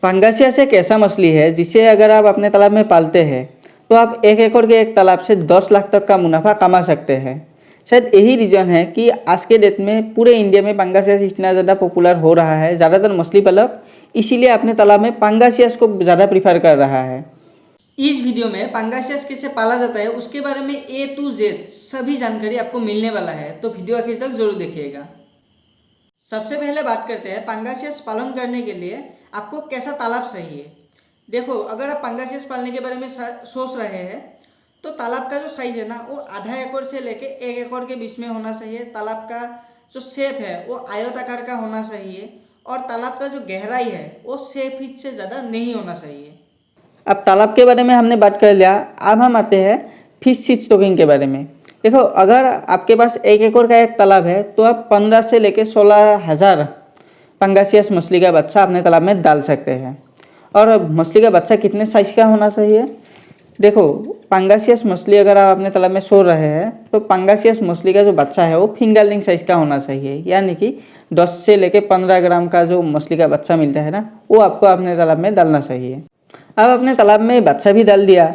Pangasius एक ऐसा मछली है जिसे अगर आप अपने तालाब में पालते हैं तो आप 1 एकड़ के एक तालाब से 10 लाख तक का मुनाफा कमा सकते हैं। शायद यही रीज़न है कि आज के डेट में पूरे इंडिया में पंगासियस इतना ज़्यादा पॉपुलर हो रहा है। ज़्यादातर मछली पालक इसीलिए अपने तालाब में पंगासियस को ज़्यादा प्रीफर कर रहा है। इस वीडियो में पंगासियस कैसे पाला जाता है उसके बारे में A to Z सभी जानकारी आपको मिलने वाला है, तो वीडियो आखिर तक जरूर देखिएगा। सबसे पहले बात करते हैं पंगासियस पालन करने के लिए आपको कैसा तालाब चाहिए। देखो, अगर आप पंगासियस पालने के बारे में सोच रहे हैं तो तालाब का जो साइज है ना वो आधा एकड़ से लेके 1 एकड़ के बीच में होना चाहिए। तालाब का जो शेप है वो आयताकार का होना चाहिए और तालाब का जो गहराई है वो 6 फीट से ज़्यादा नहीं होना चाहिए। अब तालाब के बारे में हमने बात कर लिया, अब हम आते हैं फिश सीड स्टॉकिंग के बारे में। देखो, अगर आपके पास 1 एकड़ का एक तालाब है तो आप 15 से लेकर 16,000 पंगासियस मछली का बच्चा अपने तालाब में डाल सकते हैं। और मछली का बच्चा कितने साइज़ का होना चाहिए? देखो, पंगासियस मछली अगर आप अपने तालाब में सो रहे हैं तो पंगासियस मछली का जो बच्चा है वो फिंगरलिंग साइज़ का होना चाहिए, यानी कि 10 से लेकर 15 ग्राम का जो मछली का बच्चा मिलता है ना वो आपको अपने तालाब में डालना चाहिए। अब अपने तालाब में बच्चा भी डाल दिया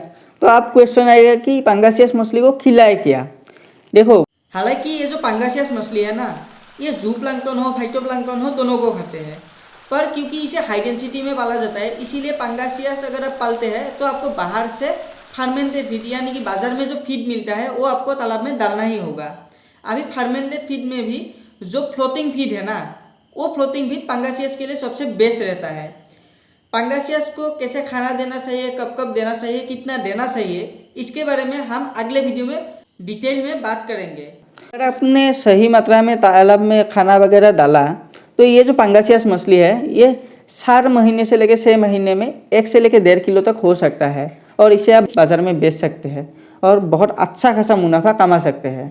तो आप क्वेश्चन आएगा कि पंगासियस मछली को खिलाए क्या। देखो, हालांकि ये जो पंगासियस मछली है ना ये जूप्लैंक्टन हो फाइटोप्लैंक्टन हो दोनों को खाते हैं, पर क्योंकि इसे हाई डेंसिटी में पाला जाता है इसीलिए पंगासियस अगर आप पालते हैं तो आपको बाहर से फर्मेंटेड फीड यानी कि बाजार में जो फीड मिलता है वो आपको तालाब में डालना ही होगा। अभी फर्मेंटेड फीड में भी जो फ्लोटिंग फीड है ना वो फ्लोटिंग फीड पंगासियस के लिए सबसे बेस्ट रहता है। पंगासियस को कैसे खाना देना चाहिए, कब कब देना चाहिए, कितना देना चाहिए, इसके बारे में हम अगले वीडियो में डिटेल में बात करेंगे। अगर आपने सही मात्रा में तालाब में खाना वगैरह डाला तो ये जो पंगासियस मछली है ये 4 महीने से लेकर 6 महीने में 1 से लेकर 1.5 किलो तक हो सकता है और इसे आप बाज़ार में बेच सकते हैं और बहुत अच्छा खासा मुनाफा कमा सकते हैं।